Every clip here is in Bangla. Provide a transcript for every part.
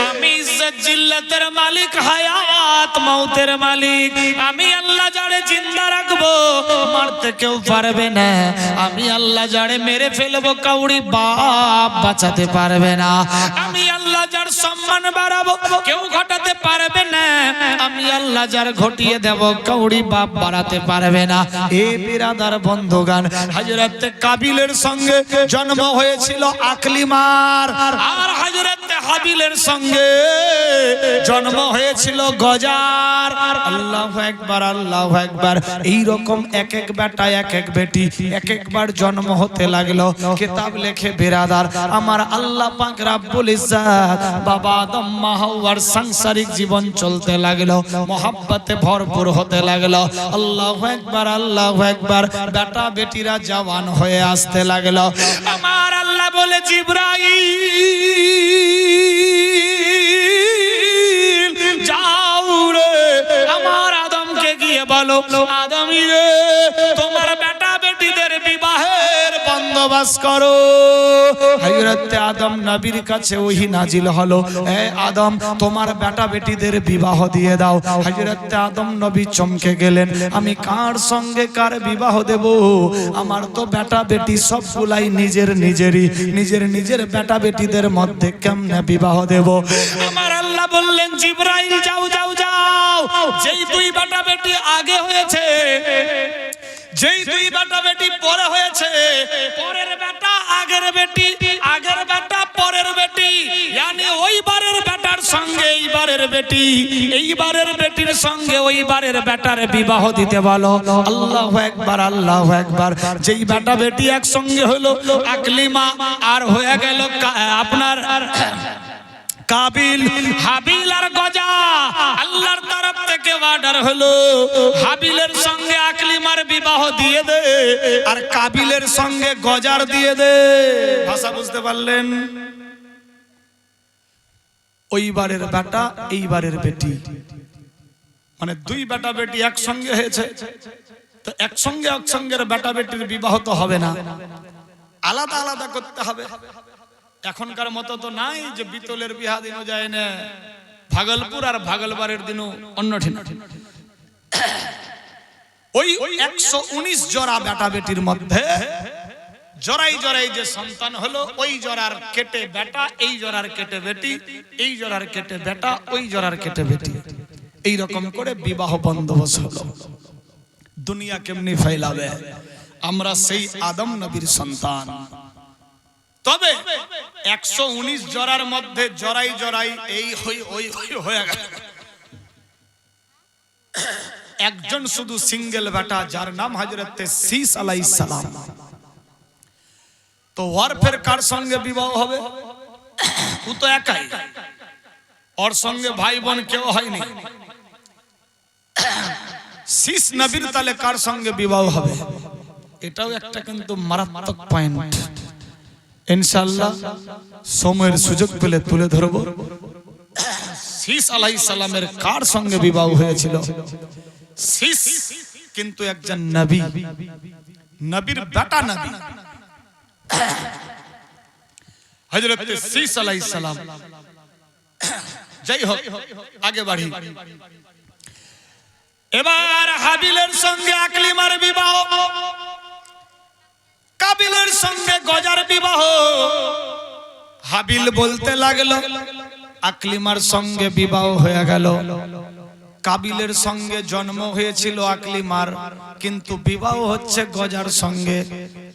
আমি ইজ্জত জিল্লাতের মালিক, হায়াত মউতের মালিক। আমি আল্লাহ যারে জিন্দা রাখবো মারতে কেউ পারবে না। আমি আল্লাহ যারে মেরে ফেলবো কাউরি বাপ বাঁচাতে পারবে না। আমি আল্লাহ যার সম্মান বাড়াবো কেউ ঘটাতে পারবে না। আমি আল্লাহ যার ঘটিয়ে দেব কাউরি বাপ বাড়াতে পারবে না। এ বিরাদার বন্ধুগান, হযরত কাবিলের সঙ্গে জন্ম হয়েছিল আকলিমার, আর হযরত হাবিলের সঙ্গে জন্ম হয়েছিল গজার। আল্লাহু আকবার, আল্লাহু আকবার। এই রকম এক এক বেটা এক এক বেটি এক একবার জন্ম হতে লাগলো। কিতাব লেখে বিরাদার আমার আল্লাহ পাক রব্বুল ইজ্জত বাবা আদম মা হাওয়ার সাংসারিক জীবন চলতে লাগলো, মোহাব্বতে ভরপুর হতে লাগলো। আল্লাহু আকবার, আল্লাহু আকবার। বেটা বেটিরা জওয়ান হয়ে আসতে লাগলো। আমার আল্লাহ বলে জিবরাইল যাও রে আমার আদমকে গিয়ে বলো, আদমী রে তোমার বেটা বেটিদের বিবাহের বন্দোবস্ত করো। হযরত আদম নবীর কাছে ওহী নাজিল হলো, হে আদম তোমার বেটা বেটিদের বিবাহ দিয়ে দাও। হযরত আদম নবী চমকে গেলেন, আমি কার সঙ্গে কার বিবাহ দেব? আমার তো বেটা বেটি সবগুলাই নিজের নিজের বেটা বেটিদের মধ্যে কেমনে বিবাহ দেব? আমার আল্লাহ বললেন জিবরাইল যাও যাও যাও, যেই দুই বেটা বেটি আগে হয়েছে, যেই দুই বেটা বেটি পরে হয়েছে, পরের বেটা আগের বেটি, আগের বেটা পরের বেটি, মানে ওইবারের বেটার সঙ্গে এইবারের বেটি, এইবারের বেটির সঙ্গে ওইবারের বেটার বিবাহ দিতে বলো। আল্লাহু আকবার, আল্লাহু আকবার। যেই বেটা বেটি একসঙ্গে হলো আকলিমা আর হয়ে গেল আপনার কাবিল, হাবিল আর গজা, আল্লাহর তরফ থেকে অর্ডার হলো হাবিলের সঙ্গে আকলিমার বিবাহ দিয়ে দে আর কাবিলের সঙ্গে গজার দিয়ে দে। ভাষা বুঝতে পারলেন? ওইবারের বেটা এইবারের বেটি, মানে দুই বেটা বেটি একসঙ্গে হয়েছে, তো একসঙ্গের বেটা বেটির বিবাহ তো হবে না, আলাদা আলাদা করতে হবে। এখনকার মতো তো নাই যে বিতলের বিহা দিনও যায় না, ভাগলপুর আর ভাগলবারের দিনও অন্য ঠিক। ওই 119 জোড়া বেটা বেটির মধ্যে জোড়াই জোড়াই যে সন্তান হলো, ওই জোড়ার কেটে বেটা, এই জোড়ার কেটে বেটি, এই জোড়ার কেটে বেটা, ওই জোড়ার কেটে বেটি, এই রকম করে বিবাহ বন্দোবস্ত হলো। দুনিয়া কেমনি ফেলাবে? আমরা সেই আদম নবীর সন্তান। তবে 119 জোড়ার মধ্যে জোড়াই জোড়াই এই হয়ে গেল। একজন শুধু সিঙ্গেল বেটা যার নাম হযরত শীস আলাইহিস সালাম। তো ওর ফের কার সঙ্গে বিবাহ হবে? ও তো একাই, ওর সঙ্গে ভাই বোন কেউ হয়নি। শীস নবীর তালে কার সঙ্গে বিবাহ হবে? এটাও একটা কিন্তু মারাত্মক পয়েন্ট। ইনশাআল্লাহ সময়ের সুযোগ পেলে তুলে ধরব। শীস আলাইহিস সালামের কার সঙ্গে বিবাহ হয়েছিল? শীস কিন্তু একজন নবী, নবীর বেটা নবী হযরত শীস আলাইহিস সালাম। যাই হোক আগে বাড়ি। এবার হাবিলের সঙ্গে আকলিমার বিবাহ, কাবিলের সঙ্গে গজার বিবাহ। হাবিল বলতে লাগলো আকলিমার সঙ্গে বিবাহ হয়ে গেল। কাবিলের সঙ্গে জন্ম হয়েছিল আকলিমার, কিন্তু বিবাহ হচ্ছে গজার সঙ্গে।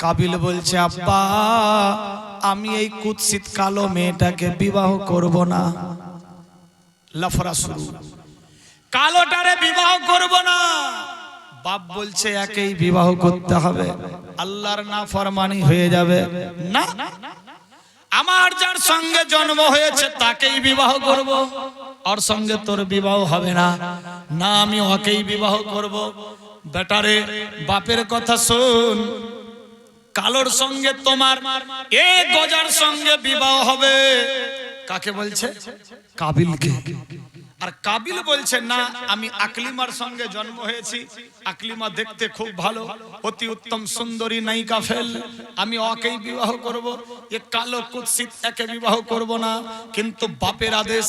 কাবিল বলছে আব্বা আমি এই কুৎসিত কালো মেয়েটাকে বিবাহ করব না। লাফড়া শুরু, কালোটারে বিবাহ করব না। বাপ বলছে একেই বিবাহ করতে হবে, আল্লাহর নাফরমানি হয়ে যাবে। না, আমার যার সঙ্গে জন্ম হয়েছে তাকেই বিবাহ করব, ওর সঙ্গে তোর বিবাহ হবে না। না, আমি ওকেই বিবাহ করব। বেটারে বাপের কথা শোন, কালোর সঙ্গে তোমার এ গজার সঙ্গে বিবাহ হবে। কাকে বলছে? কাবিলকে। আর কাবিল বলছে না, আমি আকলিমার সঙ্গে জন্ম হয়েছি, আকলিমা দেখতে খুব ভালো, অতি উত্তম সুন্দরী নায়িকা ফেল, আমি ওকেই বিবাহ করব, এ কালো কুৎসিত একে বিবাহ করব না। কিন্তু বাপের আদেশ,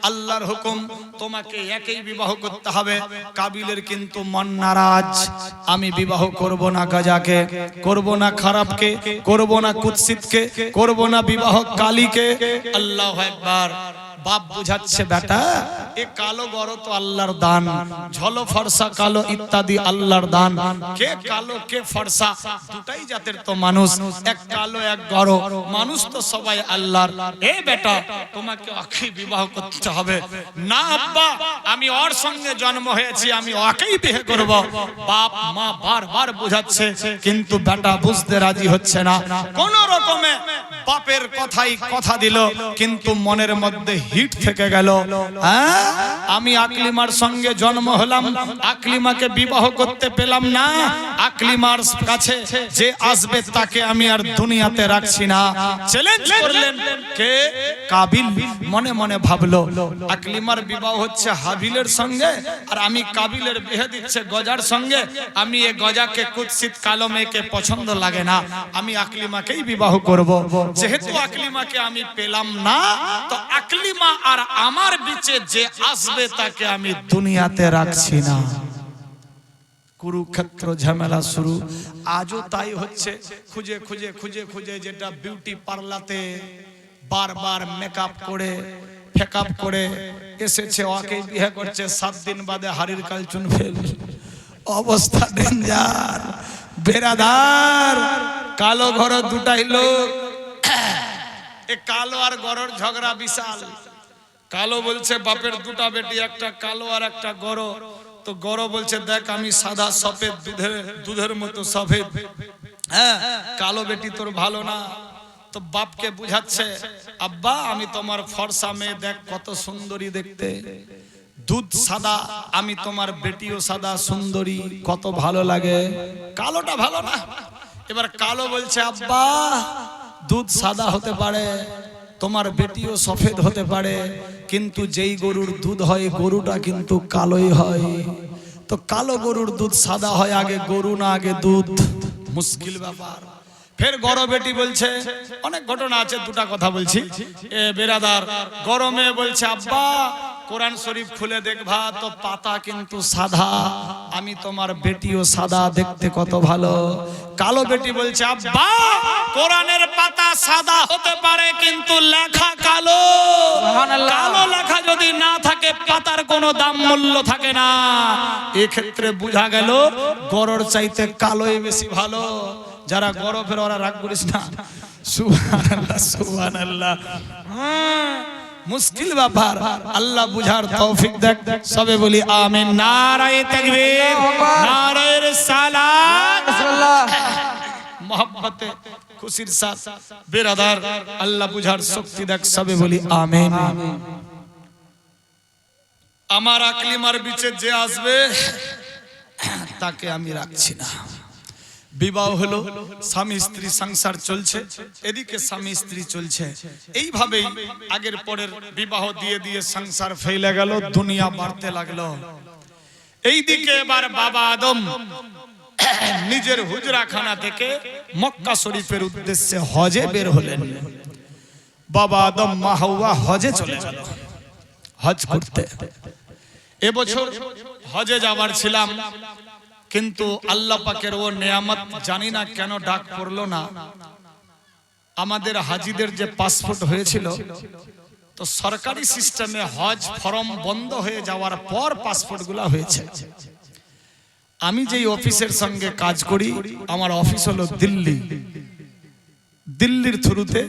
আল্লাহর হুকুম, তোমাকে একেই বিবাহ করতে হবে। কাবিলের কিন্তু মন নারাজ, আমি বিবাহ করব না গাজাকে, করব না খারাপকে, করব না কুৎসিতকে, করব না বিবাহ কালীকে। আল্লাহু আকবার। বাপ বুঝাচ্ছে, বেটা এ কালো গড় তো আল্লাহর দান, ঝলো ফর্সা কালো ইত্যাদি আল্লাহর দান। কে কালো কে ফর্সা দুটাই জাতের তো মানুষ, এক কালো এক গড়, মানুষ তো সবাই আল্লাহর। এ বেটা তোমাকে ওকে বিবাহ করতে হবে না। আব্বা আমি ওর সঙ্গে জন্ম হয়েছি, আমি ওকেই বিয়ে করব। বাপ মা বারবার বুঝাচ্ছে, কিন্তু বেটা বুঝতে রাজি হচ্ছে না। কোন রকমে বাপের কথাই কথা দিল, কিন্তু মনের মধ্যে হিট থেকে গেল। হ্যাঁ, আমি আকলিমার সঙ্গে জন্ম হলাম, আকলিমাকে বিবাহ করতে পেলাম না, আকলিমার কাছে যে আসবে তাকে আমি আর দুনিয়াতে রাখছি না। চ্যালেঞ্জ করলেন কে? কাবিল। মনে মনে ভাবলো, আকলিমার বিবাহ হচ্ছে হাবিলের সঙ্গে, আর আমি কাবিলের বিয়ে দিচ্ছে গজার সঙ্গে। আমি এ গজাকে কুৎসিত কালো মেয়েকে পছন্দ লাগে না, আমি আকলিমাকেই বিবাহ করব। যেহেতু আকলিমাকে আমি পেলাম না, তো আকলিমা আর আমার বিচে যে আসবে তাকে আমি দুনিয়াতে রাখছি না। কুরুক্ষেত্র ঝামেলা শুরু। আজও তাই হচ্ছে, খুঁজে খুঁজে খুঁজে খুঁজে যেটা বিউটি পার্লাতে বারবার মেকআপ করে ফেকআপ করে এসেছে, ওকে বিয়ে করছে, 7 দিন বাদে হাড়ির কাল চুন ফেল। অবস্থা ডেঞ্জার বেরাদার। কালো ঘর দুটাই লোক, এ কালো আর গড়র ঝগড়া বিশাল। কালো বলছে বাপের দুটা বেটি, একটা কালো আর একটা গড়। তো গড় বলছে, দেখ আমি সাদা সফেদ, দুধের মতো সফেদ, হ্যাঁ কালো বেটি তোর ভালো না। তো বাপকে বুঝাচ্ছে, আব্বা আমি তোমার ফর্সা মেয়ে, দেখ কত সুন্দরী দেখতে, দুধ সাদা, আমি তোমার বেটিও সাদা সুন্দরী, কত ভালো লাগে, কালোটা ভালো না। এবার কালো বলছে, আব্বা দুধ সাদা হতে পারে, তোমার বেটিও সফেদ হতে পারে, কিন্তু যেই গরুর দুধ হয় গরুটা কিন্তু কালোই হয়। তো কালো গরুর দুধ সাদা হয় আগে গরু না আগে দুধ? মুশকিল ব্যাপার। ফের গড় বেটি বলছে, অনেক ঘটনা আছে, দুটা কথা বলছি। এ বেরাদার গরমে বলছে, আব্বা কোরআন শরীফ খুলে দেখবা তো পাতা কিন্তু সাদা, আমি তোমার বেটিও সাদা, দেখতে কত ভালো। কালো বেটি বলছে, আব্বা কোরআনের পাতা সাদা হতে পারে কিন্তু লেখা কালো, কালো লেখা যদি না থাকে পাতার কোনো দাম মূল্য থাকে না। এক্ষেত্রে বোঝা গেল গড়র চাইতে কালোই বেশি ভালো। যারা গড় ফের ওরা রাগ করিস না। সুবহানাল্লাহ সুবহানাল্লাহ। মুশকিল ব্যাপার, আল্লাহ বুঝার তৌফিক দেখ। সবে বলি আমিন। নারায়ে তাকবীর, নারায়ে রিসালাত। মোহাব্বতে খুশির সাথ বেরাদার আল্লাহ বুঝার শক্তি দেখ। সবে বলি আমিন। আমার আকলিমার বিচে যে আসবে তাকে আমি রাখছি না। বিবাহ হলো, স্বামী স্ত্রী সংসার চলছে, এদিকে স্বামী স্ত্রী চলছে, এইভাবেই আগের পরের বিবাহ দিয়ে দিয়ে সংসার ফেলে গেল, দুনিয়া বাড়তে লাগলো। এইদিকে এবার বাবা আদম নিজের হুজরাখানা থেকে মক্কা শরীফের উদ্দেশ্যে হজে বের হলেন। বাবা আদম মা হাওয়া হজে চলে গেল, হজ করতে। এবছর হজে যাবার ছিলাম, কিন্তু আল্লাহ পাকের ও নেয়ামত জানি না কেন ডাক পড়লো না। আমাদের হাজিদের যে পাসপোর্ট হয়েছিল, তো সরকারি সিস্টেমে হজ ফর্ম বন্ধ হয়ে যাওয়ার পর পাসপোর্টগুলো হয়েছে। আমি যেই অফিসের সঙ্গে কাজ করি, আমার অফিস হলো দিল্লি। দিল্লির থ্রুতে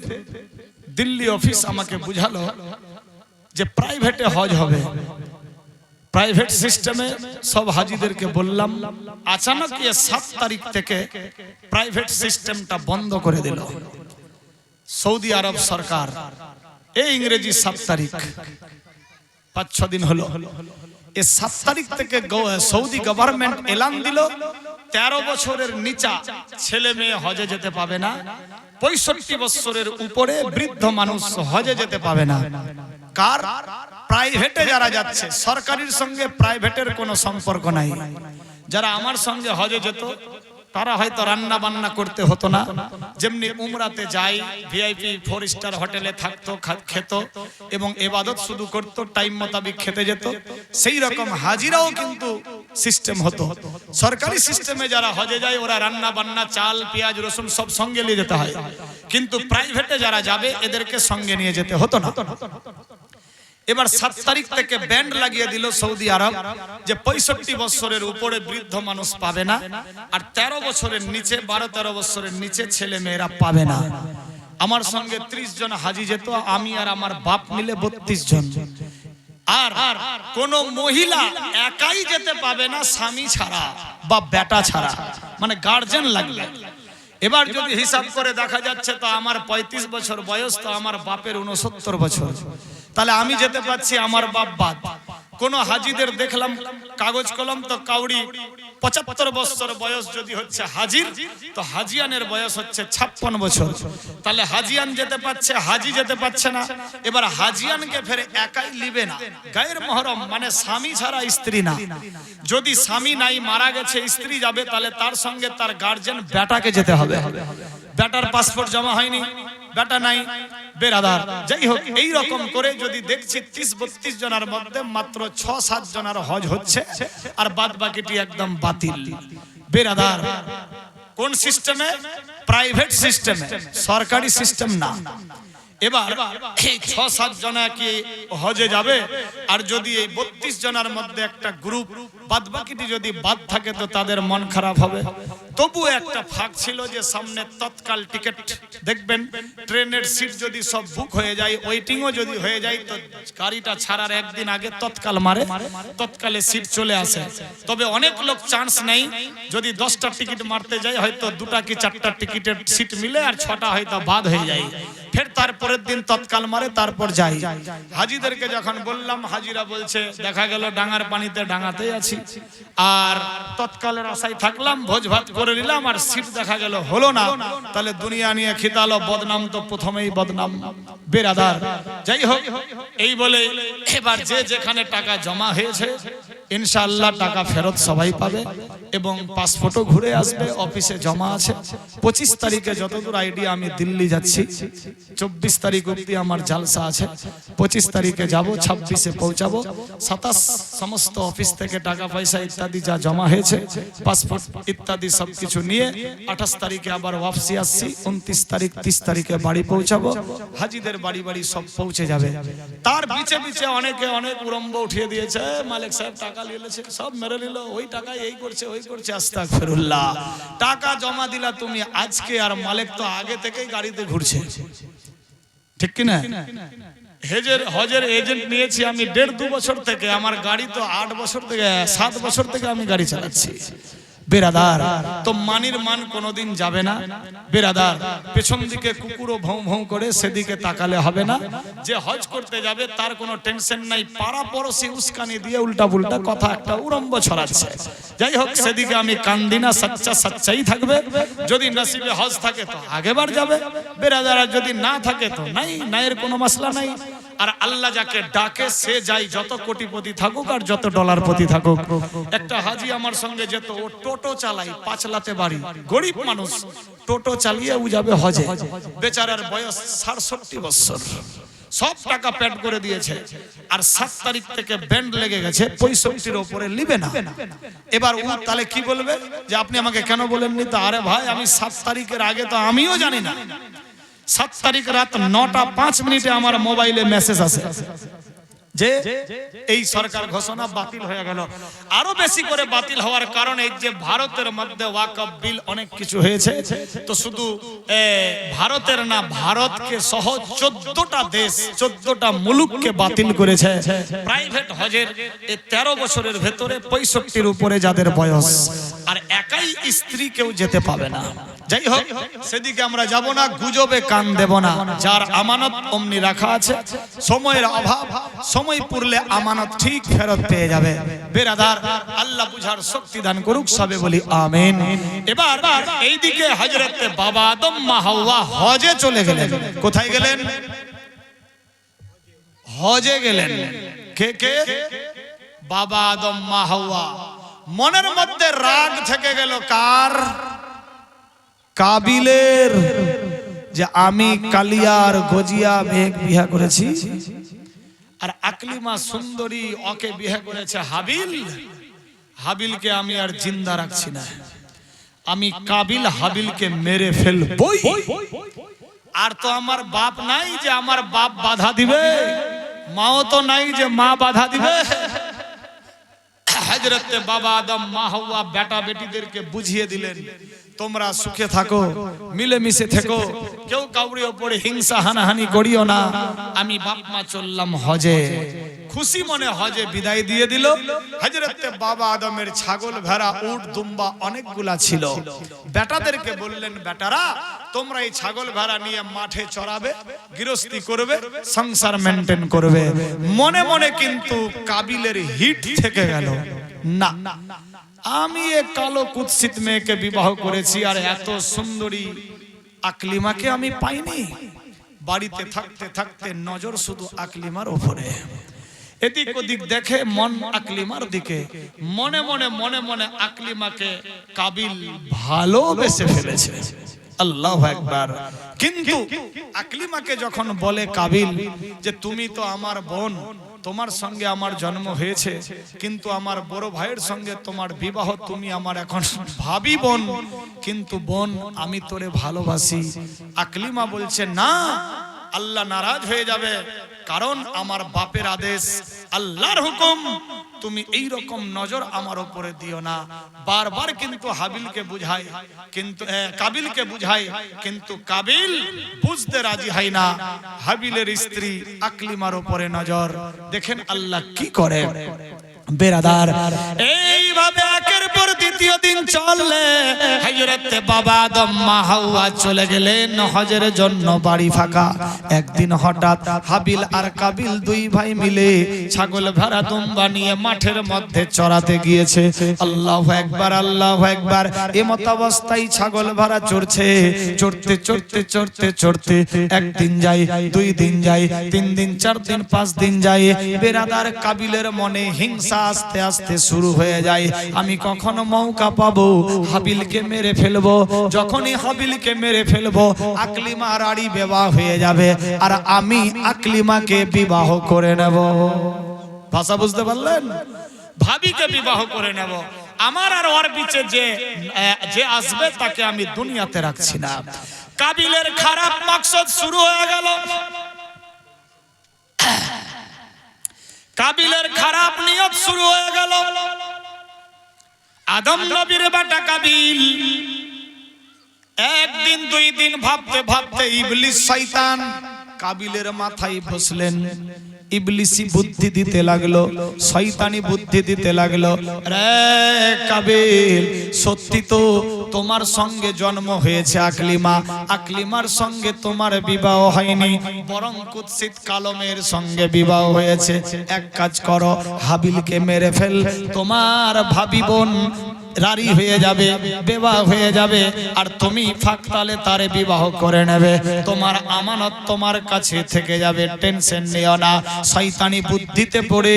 দিল্লি অফিস আমাকে বুঝালো যে প্রাইভেটে হজ হবে। প্রাইভেট সিস্টেমে সব হাজিদেরকে বললাম, আচানক 7 তারিখ থেকে প্রাইভেট সিস্টেমটা বন্ধ করে দিল সৌদি আরব সরকার। এই ইংরেজি 7 তারিখ, 5-6 দিন হলো। এই 7 তারিখ থেকে সৌদি গভর্নমেন্ট এলান দিল 13 বছরের নিচা ছেলে মেয়ে হজে যেতে পাবে না, 65 বছরের উপরে বৃদ্ধ মানুষ হজে যেতে পাবে না। কার? প্রাইভেটে যারা যাচ্ছে, সরকারির সঙ্গে প্রাইভেটের কোনো সম্পর্ক নাই। যারা আমার সঙ্গে হজে যেত তারা হয়তো রান্না বান্না করতে হতো না, যেমনি উমরাতে যাই ভিআইপি 4 স্টার হোটেলে থাকতো, খেত এবং ইবাদত শুধু করতো, টাইম মোতাবেক খেতে যেত। সেই রকম হাজিরাও কিন্তু সিস্টেম হতো। সরকারি সিস্টেমে যারা হজে যায় ওরা রান্না বান্না, চাল পেঁয়াজ রসুন সব সঙ্গে নিয়ে যেতে হয়, কিন্তু প্রাইভেটে যারা যাবে এদেরকে সঙ্গে নিয়ে যেতে হতো না। এবার 7 তারিখ থেকে ব্যান্ড লাগিয়ে দিল সৌদি আরব যে 65 বছরের উপরে বৃদ্ধ মানুষ পাবে না, আর 13 বছরের নিচে 12-13 বছরের নিচে ছেলে মেয়েরা পাবে না। আমার সঙ্গে 30 জন হাজি যেত, আমি আর আমার বাপ মিলে 32 জন। আর কোন মহিলা একাই যেতে পাবে না স্বামী ছাড়া বা বেটা ছাড়া, মানে গার্জেন লাগবে। এবার যদি হিসাব করে দেখা যাচ্ছে তো আমার 35 বছর বয়স, তো আমার বাপের 69 বছর, তাহলে আমি যেতে পারছি, আমার বাপ বাদ। কোন হাজিদের দেখলাম কাগজ কলম তো কাউরি 75 বছর বয়স যদি হচ্ছে হাজির, তো হাজিয়ানের বয়স হচ্ছে 56 বছর, তাহলে হাজিয়ান যেতে পারছে, হাজি যেতে পারছে না। এবার হাজিয়ানকে ফের একাই লিবে না, গায়ের মহরম মানে স্বামী ছাড়া স্ত্রী না। যদি স্বামী নাই, মারা গেছে, স্ত্রী যাবে, তাহলে তার সঙ্গে তার গার্জেন বেটাকে যেতে হবে। বেটার পাসপোর্ট জমা হয়নি, বেটা নাই, বেরাদার। যাই হোক, এই রকম করে যদি দেখছি 30-32 জনের মধ্যে মাত্র 6-7 জনের হজ হচ্ছে, আর বাদ বাকিটি একদম বাতিল। বেরাদার কোন সিস্টেমে? প্রাইভেট সিস্টেমে, সরকারি সিস্টেম না। এবার এই 6-7 জনা কি হজে যাবে, আর যদি এই 32 জনের মধ্যে একটা গ্রুপ বাদ বাকিটি যদি বাদ থাকে তো তাদের মন খারাপ হবে। তবু একটা ফাঁক ছিল যে সামনে তৎকাল টিকিট দেখবেন, ট্রেনের সিট যদি সব বুক হয়ে যায়, ওয়েটিংও যদি হয়ে যায়, তো গাড়িটা ছাড়ার একদিন আগে তৎকাল মারে, তৎকালে সিট চলে আসে। তবে অনেক লোক চান্স নেই, যদি 10টা টিকিট মারতে যায় হয়তো 2টা কি 4টা টিকিটের সিট মিলে আর 6টা হয়তো বাদ হয়ে যায়, ফের তারপরের দিন তৎকাল মারে, তারপর যাই। হাজিদেরকে যখন বললাম, হাজিরা বলছে দেখা গেল ডাঙার পানিতে ডাঙাতেই আছি, আর তৎকালের আশায় থাকলাম, ভোজ ভাত করে নিলাম, আর সিট দেখা গেল হলো না, তাহলে দুনিয়া নিয়ে খিতালো, বদনাম তো প্রথমেই বদনাম। বেরাদার যাই হোক, এই বলে এবার যে যেখানে টাকা জমা হয়েছে ইনশাআল্লাহ টাকা ফেরত সবাই পাবে, এবং পাসপোর্টও ঘুরে আসবে, অফিসে জমা আছে। 25 তারিখে যতদূর আইডিয়া আমি দিল্লি যাচ্ছি, 24 তারিখ অবধি আমার জালসা আছে, 25 তারিখে যাব, 26-এ পৌঁছাবো। 27 সমস্ত অফিস থেকে টাকা পয়সা ইত্যাদি যা জমা হয়েছে, পাসপোর্ট ইত্যাদি সবকিছু নিয়ে 28 তারিখে আবার ওয়াপসি আসছি, 29 তারিখ 30 তারিখে বাড়ি পৌঁছাবো। হাজিদের বাড়ি বাড়ি সব পৌঁছে যাবে। তার বিচে বিচে অনেকে অনেক উড়ম্ব উঠিয়ে দিয়েছে, মালিক সাহেব টাকা নিয়েছে, সব মেরে নিল, ওই টাকা এই করছে ওই করছে। আস্তাগফিরুল্লাহ, টাকা জমা দিলা তুমি আজকে, আর মালিক তো আগে থেকেই গাড়িতে ঘুরছে, ঠিক কি না? হজের এজেন্ট নিয়েছি আমি 1.5-2 বছর থেকে, আমার গাড়ি তো 8 বছর থেকে 7 বছর থেকে আমি গাড়ি চালাচ্ছি। বেরাদার তো মানির মান কোনোদিন যাবে না। বেরাদার পেছন দিকে কুকুরও ভৌ ভৌ করে, সেদিকে তাকালে হবে না। যে হজ করতে যাবে তার কোনো টেনশন নাই, পাড়া পড়োশি উস্কানি দিয়ে উল্টা পুল্টা কথা একটা উড়ম্ব ছড়াচ্ছে। যাই হোক, সেদিকে আমি কান্দি না, সচ্চাই থাকবে। যদি নসিবে হজ থাকে তো আগেবার যাবে, বেরাদার যদি না থাকে তো নাই, নাইয়ের কোনো মশলা নাই। আর আল্লাহ যাকে ডাকে সে যাই, যত কোটিপতি থাকুক আর যত ডলারপতি থাকুক। একটা হাজি আমার সঙ্গে যেত, ও টোটো চালাই, 5 লাতে বাড়ি, গরিব মানুষ, টোটো চালিয়ে ও যাবে হজে। বেচারার বয়স 67 বছর, সব টাকা পেড করে দিয়েছে, আর 7 তারিখ থেকে ব্যান্ড লেগে গেছে, 65-র উপরে লিবে না। এবার ও তাহলে কি বলবে যে আপনি আমাকে কেন বলেননি? তো আরে ভাই, আমি 7 তারিখের আগে তো আমিও জানি না। 7 তারিখ রাত 9টা 5 মিনিটে আমার মোবাইলে মেসেজ আসে যে এই সরকার ঘোষণা বাতিল হয়ে গেল। আরো বেশি করে বাতিল হওয়ার কারণ এই যে ভারতের মধ্যে ওয়াকফ বিল অনেক কিছু হয়েছে, তো শুধু ভারতের না, ভারতকে সহ 14টা দেশ, 14টা মুলুককে বাতিল করেছে প্রাইভেট হজের। এই 13 বছরের ভেতরে 65-র উপরে যাদের বয়স, আর একাই স্ত্রী কেউ যেতে পাবে না। যাই হোক, সেদিকে আমরা যাব না, গুজবে কান দেব না। যার আমানত অমনি রাখা আছে, সময়ের অভাব, সময় পুরলে আমানত ঠিক ফেরত পেয়ে যাবে। বেরাদার আল্লাহ বুঝার শক্তি দান করুক, সবে বলি আমিন। এবার এইদিকে হযরত বাবা আদম মা হাওয়া হজে চলে গেলেন। কোথায় গেলেন? হজে গেলেন। কে কে? বাবা আদম মা হাওয়া। মনের মধ্যে রাগ থেকে গেল কার? কাবিলের, যে আমি কালিয়ার গজিয়া মেঘ বিয়া করেছি, আর আকলিমা সুন্দরী ওকে বিয়ে করেছে হাবিল। হাবিলকে আমি আর জিন্দা রাখছি না, আমি কাবিল হাবিলকে মেরে ফেলবই। আর তো আমার বাপ নাই যে আমার বাপ বাধা দিবে, মাও তো নাই যে মা বাধা দিবে। হযরতে বাবা আদম মা হাওয়া বেটা বেটিদেরকে বুঝিয়ে দিলেন, তোমরা সুখে থাকো, মিলেমিশে থেকো, কেউ কাউরে উপরে হিংসা হানাহানি করিও না। আমি বাপ মা চললাম হজে। খুশি মনে হজে বিদায় দিয়ে দিল। হযরতে বাবা আদমের ছাগল ভেড়া উট দুম্বা অনেকগুলা ছিল। বেটাদেরকে বললেন, বেটারা তোমরা এই ছাগল ভেড়া নিয়ে মাঠে চড়াবে, গৃহস্থী করবে, সংসার মেনটেন করবে। মনে মনে কিন্তু কাবিলের হিট থেকে গেল, না আমি এক কালো কুৎসিত মেয়েকে বিবাহ করেছি, আর এত সুন্দরী আকলিমাকে আমি পাইনি। বাড়িতে থাকতে থাকতে নজর শুধু আকলিমার উপরে, এদিক ওদিক দেখে মন আকলিমার দিকে। মনে মনে মনে মনে আকলিমাকে কাবিল ভালোবেসে ফেলেছে। আল্লাহু আকবার। কিন্তু আকলিমাকে যখন বলে কাবিল যে তুমি তো আমার বোন, তোমার সঙ্গে আমার জন্ম হয়েছে, কিন্তু আমার বড় ভাইয়ের সঙ্গে তোমার বিবাহ, তুমি আমার এখন ভাবি বোন, কিন্তু বোন আমি তোরে ভালোবাসি। আকলিমা বলছে না, আল্লাহ নারাজ হয়ে যাবে, কারণ আমার বাপের আদেশ, আল্লাহর হুকুম, তুমি এই রকম নজর আমার উপরে দিও না। বারবার কিন্তু হাবিলকে বুঝায়, কিন্তু কাবিলকে বুঝায়, কিন্তু কাবিল বুঝতে রাজি হয় না। হাবিলের স্ত্রী আকলিমার উপরে নজর। দেখেন আল্লাহ কি করে। বেরাদার, এইভাবে একের পর দ্বিতীয় দিন চললে হযরতে বাবা আদম মা হাওয়া চলে গেলেন হজের জন্য, বাড়ি ফাঁকা। একদিন হঠাৎ হাবিল আর কাবিল দুই ভাই মিলে ছাগল ভেড়া দুম্বা নিয়ে মাঠের মধ্যে চড়াতে গিয়েছে। আল্লাহু আকবার, আল্লাহু আকবার। এমত অবস্থায় ছাগল ভেড়া চড়ছে, চড়তে চড়তে চড়তে চড়তে একদিন যায়, দুই দিন যায়, তিন দিন, চার দিন, পাঁচ দিন যায়। বেরাদার, কাবিলের মনে হিংসা আস্তে আস্তে শুরু হয়ে যায়। আমি কখনো মৌকা পাবো হাবিলকে মেরে ফেলবো। যখনই হাবিলকে মেরে ফেলবো আকলিমা রাড়ি বিবাহ হয়ে যাবে, আর আমি আকলিমাকে বিবাহ করে নেব। ভাষা বুঝতে পারলেন? ভাবিকে বিবাহ করে নেব। আমার আর ওর বিচে যে আসবে তাকে আমি দুনিয়াতে রাখছি না। কাবিলের খারাপ মাকসাদ শুরু হয়ে গেল। কাবিলের খারাপ নিয়ত শুরু হয়ে গেল। আদম নবীর বেটা কাবিল একদিন দুই দিন ভাবতে ভাবতে ইবলিস শয়তান কাবিলের মাথায় বসলেন। ইবলিসি বুদ্ধি দিতে লাগলো, শয়তানি বুদ্ধি দিতে লাগলো। রে কাবিল, সত্যি তো তোমার সঙ্গে জন্ম হয়েছে আকলিমা, আকলিমার সঙ্গে তোমার বিবাহ হয়নি, বরং কুৎসিত কালমের সঙ্গে বিবাহ হয়েছে। এক কাজ করো, হাবিলকে মেরে ফেল, তোমার ভাবি বোন রারি হয়ে যাবে, বিবাহ হয়ে যাবে, আর তুমি ফাঁকতালে তারে বিবাহ করে নেবে। তোমার আমানত তোমার কাছে থেকে যাবে, টেনশন নিও না। শয়তানি বুদ্ধিতে পড়ে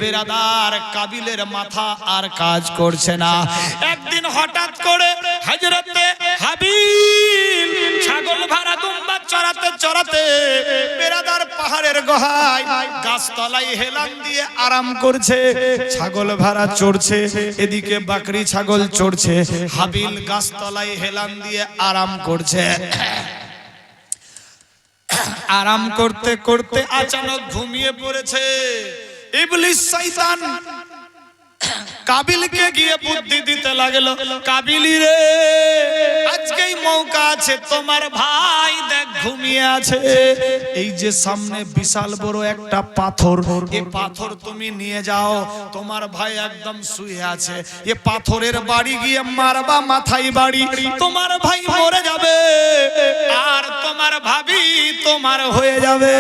বেরাদার কাবিলের মাথা আর কাজ করছে না। একদিন হঠাৎ করে হযরতে হাবিল ছাগল ভেড়া দুম্বা চড়াতে চড়াতে বেরাদার পাহাড়ের গুহায় গাছতলায় হেলান দিয়ে আরাম করছে। ছাগল ভেড়া চড়ছে, এদিকে বাকরি ছাগল চড়ছে। হাবিল গাছতলায় হেলান দিয়ে আরাম করছে। আরাম করতে করতে আচানক ঘুমিয়ে পড়েছে। ইবলিস শয়তান কাবিলকে গিয়ে বুদ্ধি দিতে লাগলো, কাবিলি রে, আজকেই মৌকা আছে, তোমার ভাই দেখ ঘুমিয়ে আছে। এই যে সামনে বিশাল বড় একটা পাথর, এই পাথর তুমি নিয়ে যাও, তোমার ভাই একদম শুয়ে আছে। এ পাথরের বাড়ি গিয়ে মারবা মাথায় বাড়ি, তোমার ভাই মরে যাবে, আর তোমার ভাবি তোমার হয়ে যাবে।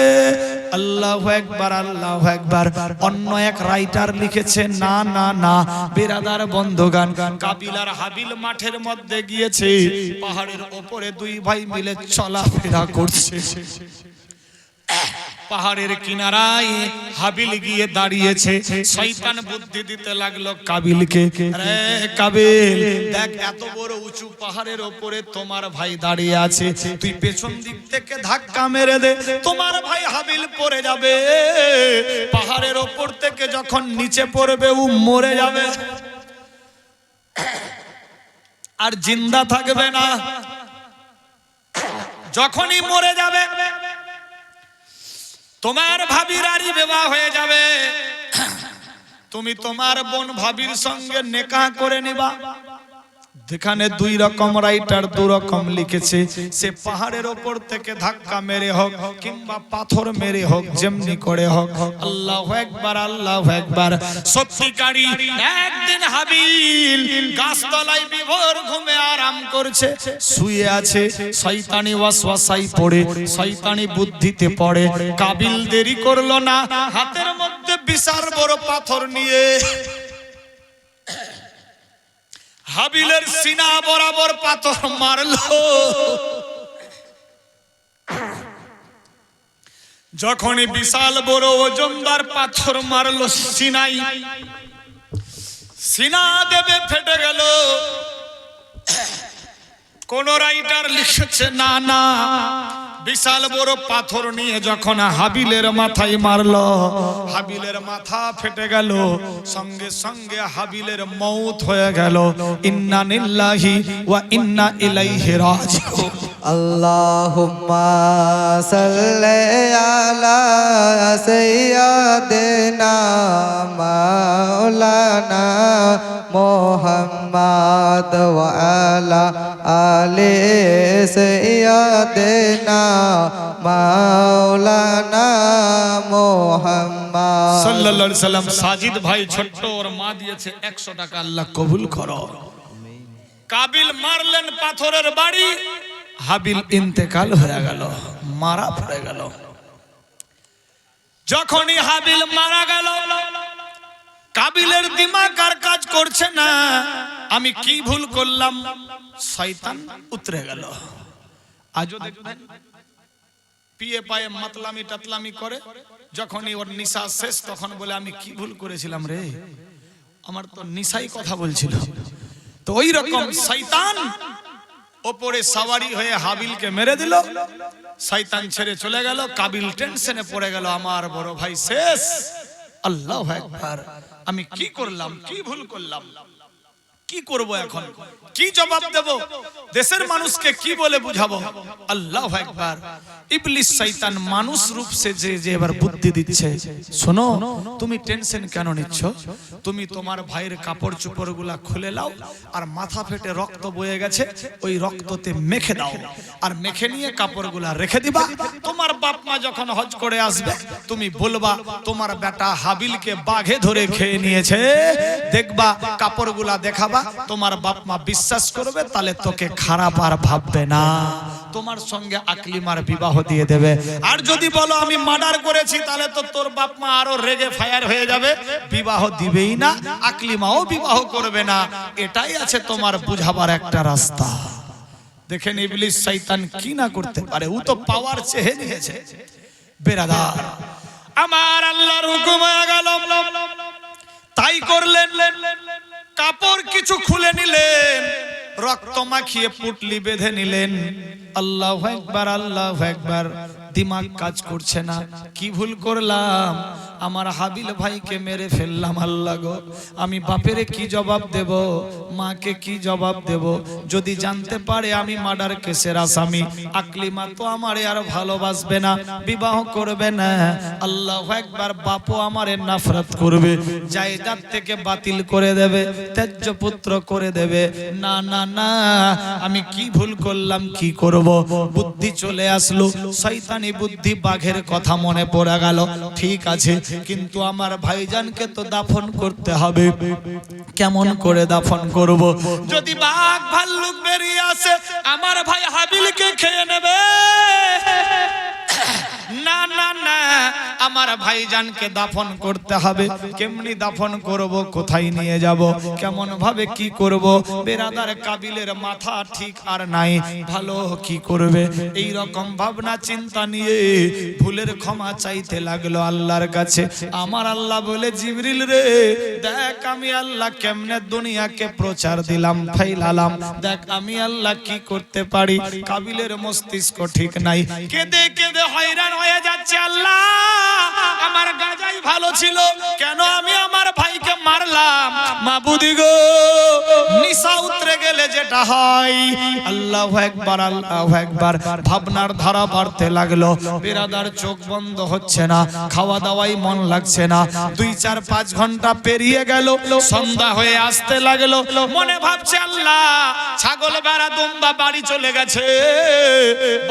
আল্লাহু আকবার, আল্লাহু আকবার। অন্য এক রাইটার লিখেছে, না না না বেরাদার বন্ধুগান, কাবিল আর হাবিল মাঠের মধ্যে গিয়েছে, পাহাড়ের উপরে দুই ভাই মিলে চলাফেরা করছে। পাহাড়ের কিনারায় হাবিল গিয়ে দাঁড়িয়েছে। শয়তান বুদ্ধি দিতে লাগলো কাবিলকে, রে কাবিল দেখ এত বড় উঁচু পাহাড়ের ওপরে তোমার ভাই দাঁড়িয়ে আছে, তুই পেছন দিক থেকে ধাক্কা মেরে দে, তোমার ভাই হাবিল পড়ে যাবে, পাহাড়ের ওপর থেকে যখন নিচে পড়বে ও মরে যাবে আর জিন্দা থাকবে না। যখনই মরে যাবে তোমার ভাবির আরই বিবাহ হয়ে যাবে, তুমি তোমার বোন ভাবির সঙ্গে নেকাহ করে নিবা। যেখানে দুই রকম রাইটার দু রকম লিখেছে, সে পাহাড়ের ওপর থেকে ধাক্কা মেরে হোক কিংবা পাথর মেরে হোক, যেমনি করে হোক। আল্লাহু আকবার, আল্লাহু আকবার। সত্যিকারী একদিন হাবিল গাছতলায় বিভোর ঘুমে আরাম করছে, শুয়ে আছে, শয়তানি ওয়াসওয়াসায় পড়ে, শয়তানি বুদ্ধিতে পড়ে। কাবিল দেরি করলো না, হাতের মধ্যে বিশাল বড় পাথর নিয়ে হাবিলের সিনা বরাবর পাথর মারলো। যখনই বিশাল বড় ওজনদার পাথর মারলো সিনাই, সিনা দেবে ফেটে গেল। কোন রাইটার লিখেছে না না, বিশাল বড় পাথর নিয়ে যখন হাবিলের মাথায় মারলো, হাবিলের মাথা ফেটে গেল, সঙ্গে সঙ্গে হাবিলের মৌত হয়ে গেল। ইন্না লিল্লাহি ওয়া ইন্না ইলাইহি রাজিউন। আল্লাহুম্মা সাল্লি আলা সাইয়্যিদিনা মাওলানা মুহাম্মদ ওয়া আলা আলি সাইয়্যিদিনা মাওলানা মুহাম্মদ সাল্লাল্লাহু আলাইহি সাল্লাম। সাজিদ ভাই ছোট্ট ওর মা দিয়েছে 100 টাকা, আল্লাহ কবুল করো। কাবিল মারলেন পাথরের বাড়ি, হাবিল ইন্তেকাল হয়ে গেল, মারা পড়ে গেল। যখনই হাবিল মারা গেল, কাবিলের দিমাগ আর কাজ করছে না, আমি কি ভুল করলাম, শয়তান উতরে গেল। আজও দেখবেন পিয়ে পায়ে মাতলামি টাতলামি করে, যখনই ওর নিশা শেষ তখন বলে আমি কি ভুল করেছিলাম রে, আমার তো নিশাই কথা বলছিল। তো ওই রকম শয়তান ওপরে সাওয়ারি হয়ে হাবিলকে মেরে দিল, শয়তান ছেড়ে চলে গেল। কাবিল টেনশনে পড়ে গেল, আমার বড় ভাই শেষ। আল্লাহু আকবার, আমি কি করলাম, কি ভুল করলাম, কি করব এখন, কি জবাব দেব, দেশের মানুষকে কি বলে বুঝাবো। আল্লাহু আকবার। ইবলিস শয়তান মানুষ রূপ সে যে এবার বুদ্ধি দিচ্ছে, শোনো তুমি টেনশন কেন নিচ্ছ, তুমি তোমার ভাইয়ের কাপড় চোপড়গুলা খুলে নাও, আর মাথা ফেটে রক্ত বয়ে গেছে ওই রক্ততে মেখে দাও, আর মেখে নিয়ে কাপড়গুলা রেখে দিবা। তোমার বাপ মা যখন হজ করে আসবে তুমি বলবা তোমার বেটা হাবিলকে বাঘে ধরে খেয়ে নিয়েছে, দেখবা কাপড়গুলা দেখাবা, তোমার বাপ মা বিশ্বাস করবে, তাহলে তোকে খারাপ আর ভাববে না, তোমার সঙ্গে আকলিমার বিবাহ দিয়ে দেবে। আর যদি বলো আমি মার্ডার করেছি, তাহলে তো তোর বাপ মা আরো রেগে ফায়ার হয়ে যাবে, বিবাহ দিবেই না, আকলিমাও বিবাহ করবে না। এটাই আছে তোমার বুঝাবার একটা রাস্তা। দেখেন ইবলিস শয়তান কি না করতে পারে, ও তো পাওয়ার চেয়ে নিয়েছে। বেরাদার আমার আল্লাহর হুকুম হয়ে গেল, তাই করলেন। কাপড় কিছু খুলে নিলেন, রক্ত মাখিয়ে পুটলি বেঁধে নিলেন। আল্লাহু আকবার, আল্লাহু আকবার। দিমাগ কাজ করছে না, কি ভুল করলাম, আমার হাবিল ভাইকে মেরে ফেললাম। আল্লাহ গো, আমি বাপেরে কি জবাব দেব, মাকে কি জবাব দেব, যদি জানতে পারে আমি মার্ডার কেসের আসামি, আকলিমা তো আমারে আর ভালোবাসবে না, বিবাহ করবে না। আল্লাহু আকবার। বাপও আমারে নফরত করবে, জায়দাদ থেকে বাতিল করে দেবে, ত্যায্য পুত্র করে দেবে। না না না, আমি কি ভুল করলাম, কি করব, বুদ্ধি চলে আসলো, শয়তানি বুদ্ধি, বাঘের কথা মনে পড়ে গেল। ঠিক আছে, কিন্তু আমার ভাইজানকে তো দাফন করতে হবে, কেমন করে দাফন করব, যদি বাঘ ভাল্লুক বেরিয়ে আসে আমার ভাই হাবিলকে খেয়ে নেবে। না না না, আমার ভাইজানকে দাফন করতে হবে। কেমনি দাফন করব, কোথায় নিয়ে যাব, কেমন ভাবে কি করব? বেরাদার কাবিলের মাথা ঠিক আর নাই, ভালো কি করবে এই রকম ভাবনা চিন্তা নিয়ে ভুলের ক্ষমা চাইতে লাগলো আল্লাহর কাছে। আমার আল্লাহ বলে, জিবরিল রে দেখ আমি আল্লাহ কেমনে দুনিয়াকে প্রচার দিলাম, ফাইলালাম, দেখ আমি আল্লাহ কি করতে পারি। কাবিলের মস্তিষ্ক ঠিক নাই, কেঁদে কেঁদে হয়রান হয়ে যাচ্ছে। আল্লাহ আমার গাজাই ভালো ছিল, কেন আমি আমার ভাইকে মারলাম? মাবুদি গো, নিশা উতরে গেলে যেটা হয়, আল্লাহু আকবার আল্লাহু আকবার, ভাবনার ধারা বাড়তে লাগলো। বেরাদার চোখ বন্ধ হচ্ছে না, খাওয়া দাওয়াই মন লাগছে না। 2-4-5 ঘন্টা পেরিয়ে গেল, সন্ধ্যা হয়ে আসতে লাগলো। মনে ভাবছে আল্লাহ ছাগল বেড়া দুম্বা বাড়ি চলে গেছে,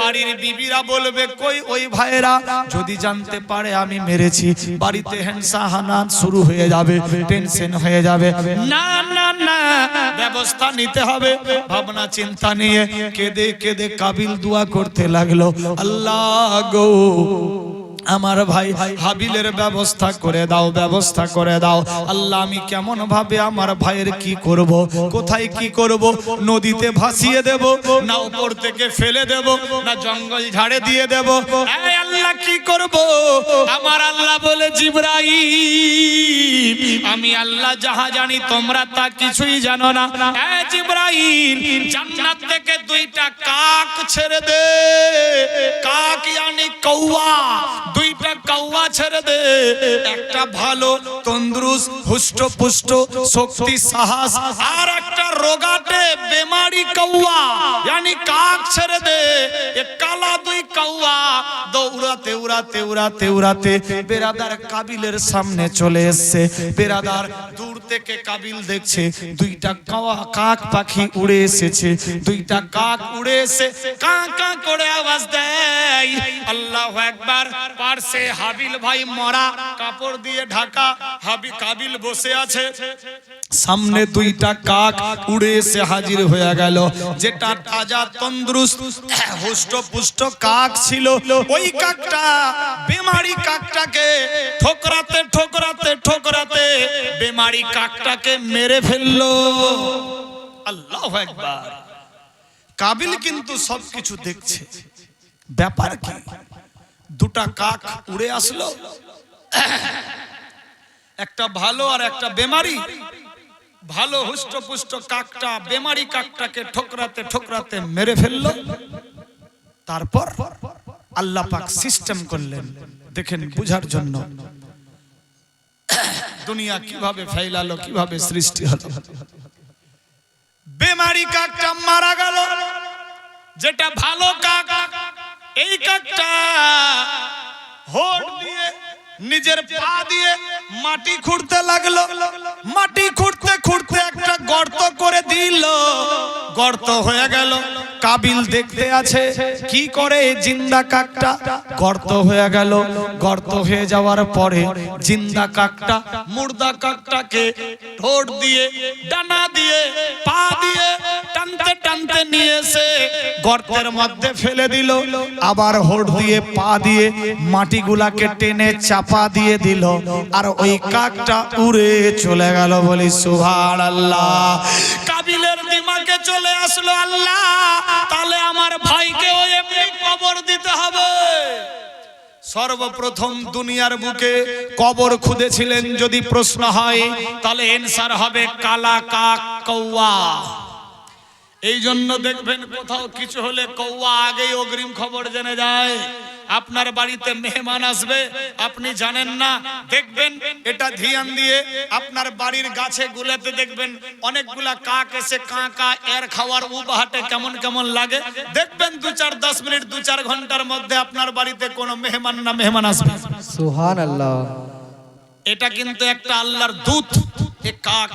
বাড়ির বিবিরা বলবে কই ওই ভাইরা, যদি জানতে পারে আমি মেরেছি বাড়িতে হিংসা হানান শুরু হয়ে যাবে, টেনশন হয়ে যাবে। না না না, ব্যবস্থা নিতে হবে। ভাবনা চিন্তা নিয়ে কেঁদে কেঁদে কাবিল দোয়া করতে লাগলো, আল্লাহ গো আমার ভাই হাবিলের ব্যবস্থা করে দাও, ব্যবস্থা করে দাও। আল্লাহ আমি কেমন ভাবে আমার ভাইয়ের কি করব, কোথায় কি করব? নদীতে ভাসিয়ে দেব, না উপর থেকে ফেলে দেব, না জঙ্গল ঝাড়ে দিয়ে দেব? এই আল্লাহ কি করব? আমার আল্লাহ বলে, জিবরাইল আমি আল্লাহ যাহা জানি তোমরা তা কিছুই জানো না। এই জিবরাইল জান্নাত থেকে 2টা কাক ছেড়ে দে, কাক yani কৌয়া, 2টা কৌয়া ছেড়ে দে। একটা ভালো তন্দুরুস্ত হুষ্টপুষ্ট শক্তি সাহস, আর একটা রোগাটে বেমারি কৌয়া yani কাক ছেড়ে দে। এ কালা 2 কৌয়া দৌড়াতে উড়াতে উড়াতে উড়াতে বেরাদার কাবিলের সামনে চলে এসেছে। বেরাদার দূর থেকে কাবিল দেখছে 2টা কাক পাখি উড়ে এসেছে, 2টা কাক উড়ে এসে কা কা করে আওয়াজ দেয়। আল্লাহু আকবার। পারছে হাবিল ভাই মরা, কাপড় দিয়ে ঢাকা, কাবিল বসে আছে, সামনে 2টা কাক উড়ে এসে হাজির হয়ে গেল। যেটা তাজা তন্দুরুস্ত হুষ্টপুষ্ট কাক ছিল, ওই কাকটা বেমারি কাকটাকে ঠোকরাতে ঠোকরাতে ঠোকরাতে বেমারি কাকটাকে মেরে ফেললো। আল্লাহু আকবার। কাবিল কিন্তু সবকিছু দেখছে, ব্যাপার কি? 2টা কাক উড়ে আসলো, একটা ভালো আর একটা বেমারি। ভালো হুষ্টপুষ্ট কাকটা বেমারি কাকটাকে ঠোকরাতে ঠোকরাতে মেরে ফেললো। তারপর আল্লাহ পাক সিস্টেম করলেন, দেখেন বুঝার জন্য দুনিয়া কিভাবে ফেলালো, কিভাবে সৃষ্টি হলো। বেমারি কাকটা মারা গেল, যেটা ভালো কাক, এই কাকটা হোড় দিয়ে নিজের পা দিয়ে মাটি খুঁড়তে লাগলো। মাটি খুঁড়তে খুঁড়তে একটা গর্ত করে দিল, গর্ত হয়ে গেল। কাবিল দেখতে আছে কি করে জিন্দা কাকটা, গর্ত হয়ে গেল। গর্ত হয়ে যাওয়ার পরে জিন্দা কাকটা মুর্দা কাকটাকে ঠোঁট দিয়ে ডানা দিয়ে পা দিয়ে টানতে টানতে নিয়ে এসে গর্তের মধ্যে ফেলে দিল। আবার হোঁট দিয়ে পা দিয়ে মাটিগুলাকে টেনে চাপা দিয়ে দিল, আর ওই কাকটা উড়ে চলে গেল। বলি সুবহানাল্লাহ। কাবিলের দিমাগে চলে আসলো, আল্লাহ তাহলে আমার ভাইকে ওই এমনি কবর দিতে হবে। সর্বপ্রথম দুনিয়ার বুকে কবর খুঁড়েছিলেন যদি প্রশ্ন হয়, তাহলে এনসার হবে কালা কাক কৌয়া। এই জন্য দেখবেন কোথাও কিছু হলে কৌয়া আগেই অগ্রিম খবর জেনে যায়। আপনার বাড়িতে মেহমান আসবে, আপনি জানেন না, দেখবেন এটা ধ্যান দিয়ে আপনার বাড়ির গাছে গুলাতে দেখবেন অনেকগুলা কাক এসে কা কা এর খাওয়ার উবাহাটে কেমন কেমন লাগে। দেখবেন 2-4-10 মিনিট 2-4 ঘন্টার মধ্যে আপনার বাড়িতে কোনো মেহমান না মেহমান আসবে। সুবহানাল্লাহ। এটা কিন্তু একটা আল্লাহর দূত, এ কাক।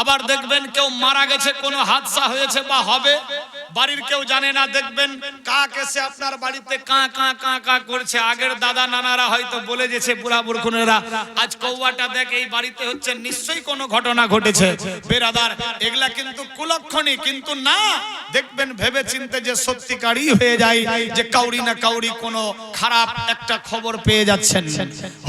আবার দেখবেন কেউ মারা গেছে, কোনো হাদসা হয়েছে বা হবে, বাড়ির কেউ জানে না, দেখবেন কাক এসে আপনার বাড়িতে কা কা কা কা করছে। আগের দাদা নানারা হয়তো বলে গেছে, বুড়া বুড়খুনেরা, আজ কৌয়াটা দেখ এই বাড়িতে হচ্ছে, নিশ্চয়ই কোনো ঘটনা ঘটেছে। বেরাদার, এগুলা কিন্তু কুলক্ষণী, কিন্তু না, দেখবেন ভেবে চিন্তে যে সত্যিকারই হয়ে যায় যে কাউরি না কাউরি কোনো খারাপ একটা খবর পেয়ে যাচ্ছেন,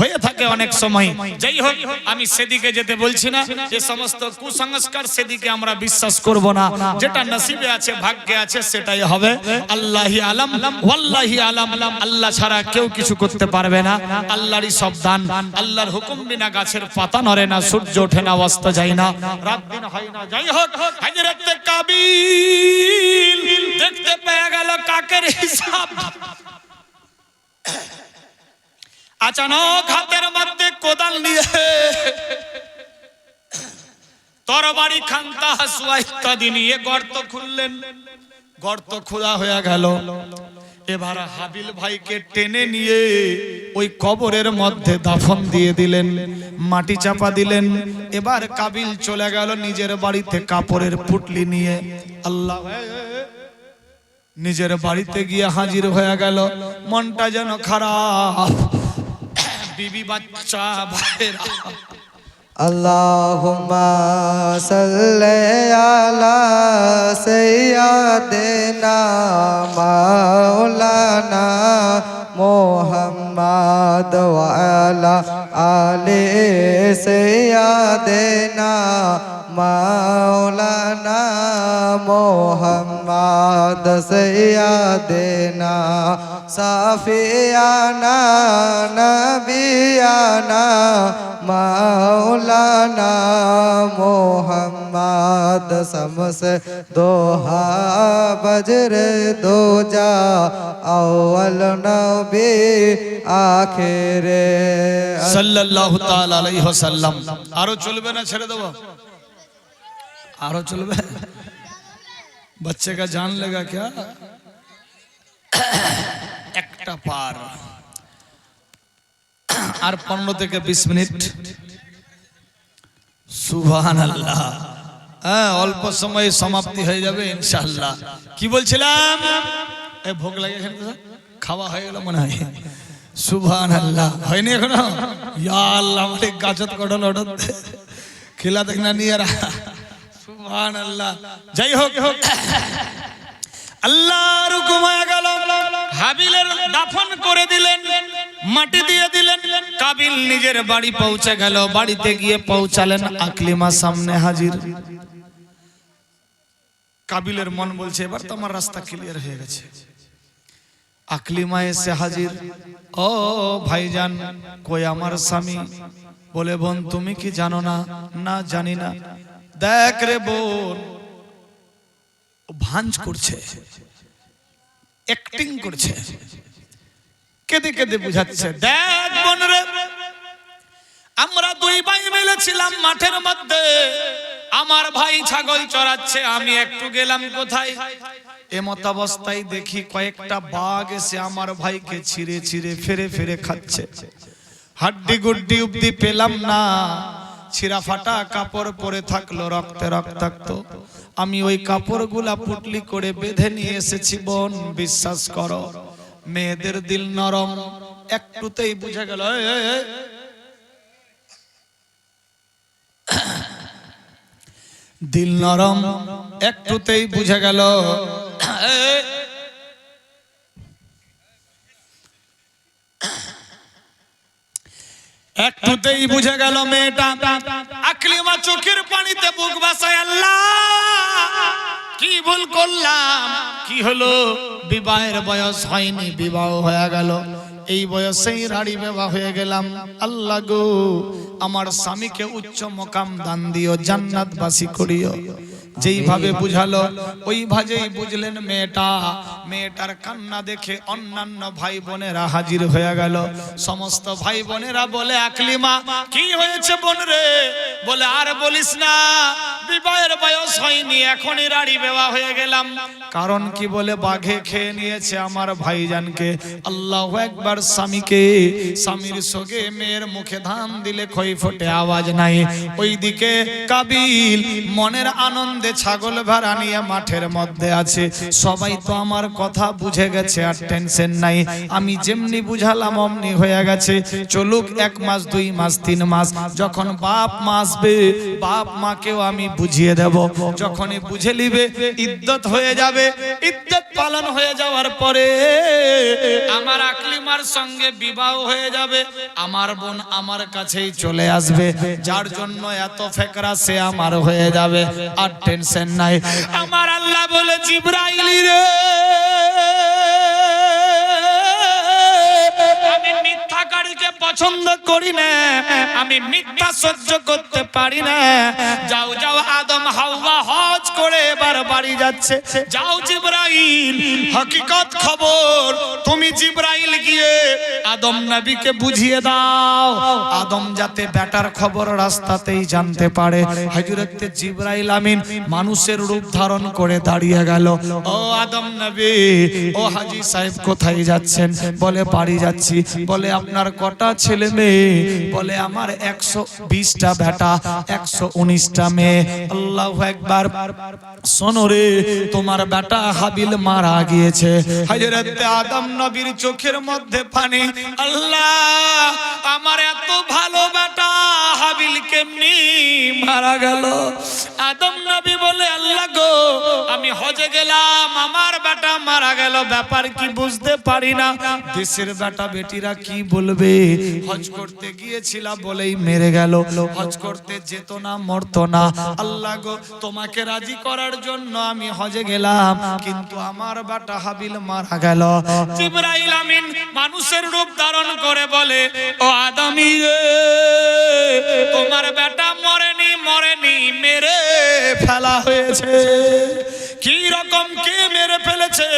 হয়ে থাকে অনেক সময়। যাই হোক, আমি সেদিকে যেতে বলছি না, যে সমস্ত কুসংস্কার সেদিকে আমরা বিশ্বাস করব না। যেটা নসিবে আছে, ভাগ্যে আছে, সেটাই হবে। আল্লাহি আলাম, ওয়াল্লাহি আলাম। আল্লাহ ছাড়া কেউ কিছু করতে পারবে না। আল্লাহরই সব দান। আল্লাহর হুকুম বিনা গাছের পাতা নড়ে না, সূর্য ওঠে না, অস্ত যায় না, রাত দিন হয় না। যাই হোক, হযরত কাবিল দেখতে পেয়ে গেল কাকের হিসাব। আচানক হাতের মধ্যে কোদাল নিয়ে তরবারি, খান্তা, হাসুয়া ইত্যাদি নিয়ে গর্ত খুললেন। গর্ত খোলা হয়ে গেল। এবার হাবিল ভাইকে টেনে নিয়ে ওই কবরের মধ্যে দাফন দিয়ে দিলেন, মাটি চাপা দিলেন। এবার কাবিল চলে গেল নিজের বাড়িতে কাপড়ের পুটলি নিয়ে। আল্লাহ, নিজের বাড়িতে গিয়ে হাজির হয়ে গেল। মনটা যেন খারাপ, বিবি বাচ্চা ভাইরা। আল্লাহুম্মা সাল্লি আলা সাইয়্যিদিনা মাওলানা মুহাম্মদ ওয়া আলা আলি সাইয়্যিদিনা মাওলানা মুহাম্মদ সাইয়্যিদিনা সাফিয়ানা নবিয়ানা মাওলানা মুহাম্মদ সমসে দোহা বজরে দোজা আউয়াল নবী আখিরে সাল্লাল্লাহু তাআলা আলাইহি ওয়াসাল্লাম। আরো চলবে না, ছেড়ে দেব? আরো চলবে? बच्चे का जान लेगा क्या? একটা পার আর 15 থেকে 20 মিনিট। সুবহানাল্লাহ। হ্যাঁ, অল্প সময়ে সমাপ্তি হয়ে যাবে ইনশাআল্লাহ। কি বলছিলাম? এই ভোগ লাগে, এখানে খাওয়া হয়ে গেল মনে হয়। সুবহানাল্লাহ। হয়নি এখনো? ইয়া আল্লাহ, আমাদের গাছত কটল অর্ডার খেলা দেখ না নিয়ে রা। সুবহানাল্লাহ। যাই হোক, আল্লাহর হুকুম হয়ে গেল, হাবিলের দাফন করে দিলেন, মাটি দিয়ে দিলেন। কাবিল নিজের বাড়ি পৌঁছে গেল। বাড়িতে গিয়ে পৌঁছালেন, আকলিমা সামনে হাজির। কাবিলের মন বলছে, এবার তো আমার রাস্তা ক্লিয়ার হয়ে গেছে। আকলিমা এসে হাজির। ও ভাইজান, কই আমার স্বামী? বলে, বোন তুমি কি জানো না? না, জানি না। দেখ রে বোন, ভাঞ্জ করছে, অ্যাক্টিং করছে, কেঁদে কেঁদে বুঝাচ্ছে। দেখ বোন রে, আমরা দুই ভাই মিলে ছিলাম মাঠের মধ্যে। আমার ভাই ছাগল চড়াচ্ছে, আমি একটু গেলাম কোথায়, এমত অবস্থায় দেখি কয়েকটা বাঘ এসে আমার ভাইকে ছিঁড়ে ছিঁড়ে ফেরে ফেরে খাচ্ছে। হাড্ডি গুড্ডি অব্দি পেলাম না, ছিঁড়া ফাটা কাপড় পরে থাকলো, রক্তে রক্তাক্ত। আমি ওই কাপড়গুলা পুটলি করে বেঁধে নিয়ে এসেছি বোন, বিশ্বাস করো। মেয়েদের দিল নরম, একটুতেই বুঝে গেল। দিল নরম, একটুতেই বুঝে গেল। একটুতেই বুঝে গেল মেয়েটা। আকলিমা চোখের পানিতে বুক বাসায়, আল্লাহ কি ভুল করলাম, কি হলো? বিবাহের বয়স হয়নি, বিবাহ হয়ে গেল। এই বয়সেই রাড়ি বিবাহ হয়ে গেলাম। আল্লাহ গো, আমার স্বামীকে উচ্চ মকাম দান দিও, জান্নাতবাসী করিও। যেইভাবে বুঝালো ওইভাবেই বুঝলেন মেয়েটা। মেয়েটার কান্না দেখে অন্যান্য ভাই বোনেরা হাজির হয়ে গেল। সমস্ত ভাই বোনেরা বলে, আকলিমা কি হয়েছে বোন রে? বলে, আর বলিস না, বিবাহের বয়স হয়নি, এখনই রাড়ি বেওয়া হয়ে গেলাম। কারণ কি বলে, বাঘে খেয়ে নিয়েছে আমার ভাইজানকে। আল্লাহু আকবার। স্বামীর সঙ্গে মেয়ের মুখে ধান দিলে খই ফোটে, আওয়াজ নাই। ওইদিকে কাবিল মনের আনন্দে ছাগল ভেড়া নিয়ে মাঠের মধ্যে আছে। সবাই তো আমার কথা বুঝে গেছে, আর টেনশন নাই। আমি যেমনি বুঝালাম অমনি হয়ে গেছে। চলুক 1 মাস 2 মাস 3 মাস, যখন বাপ মা আসবে বাপ মাকেও আমি বুঝিয়ে দেব। যখনই বুঝে নিবে, ইদ্যত হয়ে যাবে। ইদ্যত পালন হয়ে যাওয়ার পরে আমার আকলিমার সঙ্গে বিবাহ হয়ে যাবে। আমার বোন আমার কাছেই চলে আসবে। যার জন্য এত ফেকরা, সে আমার হয়ে যাবে, আর টেনশন নাই। আমার আল্লাহ বলে, জিবরাইল রে, আমি মিথ্যাকারীকে পছন্দ করি না, আমি মিথ্যা সহ্য করতে পারি না। যাও যাও, আদম হাওয়া হজ করে এবার বাড়ি যাচ্ছে। যাও জিবরাইল, হকিকত খবর তুমি জিবরাইল গিয়ে আদম নবীকে বুঝিয়ে দাও, আদম যাতে বেটার খবর রাস্তাতেই জানতে পারে। হযরত জিবরাইল আমিন মানুষের রূপ ধারণ করে দাঁড়িয়ে গেল। ও আদম নবী, ও হাজী সাহেব কোথায় যাচ্ছেন? বলে বাড়ি যাচ্ছি। বলে আপনার কটা ছেলে মেয়ে? বলে আমার 120টা বেটা, 119টা মেয়ে। আল্লাহু আকবার। শোনো রে, তোমার বেটা হাবিল মারা গিয়েছে। হযরত আদম নবীর চোখের মধ্যে পানি। আল্লাহ, আমার এত ভালো বেটা হাবিল কেমনি মারা গেল? আদম নবী বলে, আল্লাহ গো, আমি হজে গেলাম, আমার বেটা মারা গেল, ব্যাপার কি বুঝতে পারি না। দেশের বেটা বেটিরা কি বলবে? হজ করতে গিয়েছিলাম বলেই মেরে গেল, হজ করতে যেত না, মরতো না। আল্লাহ গো, তোমাকে রাজি করার জন্য আমি হজে গেলাম, কিন্তু আমার বেটা হাবিল মারা গেল। জিবরাইল আমিন মানুষের রূপ ধারণ করে বলে, ও আদমি রে, তোমার বেটা মরেনি, মেরে ফেলা হয়েছে। কি রকম কে মেরে ফেলেছে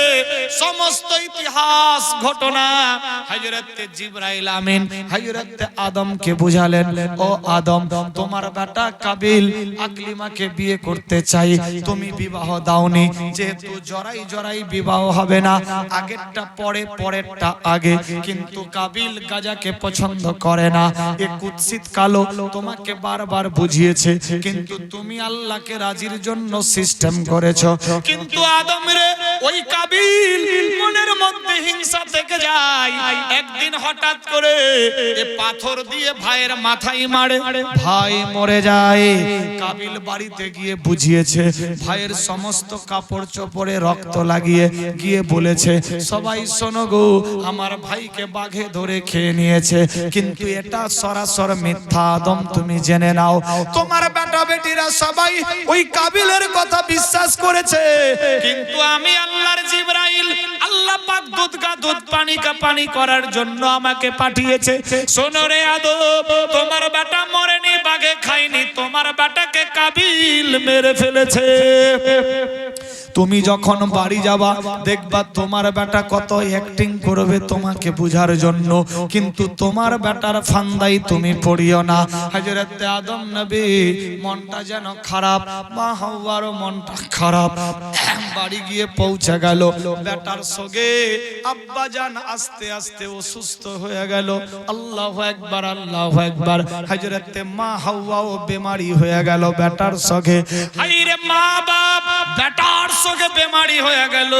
সমস্ত ইতিহাস ঘটনা হযরত জিবরাইল আমিন হযরত আদমকে বুঝালেন। ও আদম, তোমার বেটা কাবিল আকলিমাকে বিয়ে করতে চাই, তুমি বিবাহ দাওনি। যেহেতু জরাই বিবাহ হবে না, আগেরটা পরে, পরেরটা আগে। কিন্তু কাবিল গাজাকে পছন্দ করে না, এ কুৎসিত কালো তোমাকে বারবার বুঝিয়েছে, কিন্তু তুমি আল্লাহকে রাজির জন্য সিস্টেম করেছো। কিন্তু আদম রে, ওই কাবিল মনের মধ্যে হিংসা থেকে যায়। একদিন হঠাৎ করে এ পাথর দিয়ে ভাইয়ের মাথায় মারে, ভাই মরে যায়। কাবিল বাড়িতে গিয়ে বুঝিয়েছে, ভাইয়ের সমস্ত কাপড় চোপড়ে রক্ত লাগিয়ে গিয়ে বলেছে, সবাই শোনো গো, আমার ভাইকে বাঘে ধরে খেয়ে নিয়েছে। কিন্তু এটা সরাসর মিথ্যা, আদম তুমি জেনে নাও। তোমার বেটা বেটিরা সবাই ওই কাবিলের কথা বিশ্বাস করেছে, কিন্তু আমি আল্লাহর জিবরাইল, আল্লাহ পাক দুধ কা দুধ পানি কা পানি করার জন্য আমাকে পাঠিয়েছে। শোনো রে আদম, তোমার বেটা মরেনি, বাঘে খায়নি, তোমার বেটাকে কাবিল মেরে ফেলেছে। তুমি যখন বাড়ি যাবা দেখবা তোমার বেটা কত অ্যাক্টিং করবে তোমাকে বুঝার জন্য, কিন্তু তোমার বেটার ফান্দাই তুমি পড়িও না। হযরত আদম নবী মনটা যেন খারাপ, মা হাওয়ারও মনটা খারাপ। বাড়ি গিয়ে পৌঁছে গেল, বেটার সঙ্গে আব্বা জান আস্তে আস্তে অসুস্থ হয়ে গেল। আল্লাহু আকবার, আল্লাহু আকবার। হযরত মা হাওয়াও বেমারি হয়ে গেল বেটার সঙ্গে। হায়রে মা বাপ, বেটার সঙ্গে বেমারি হয়ে গেল,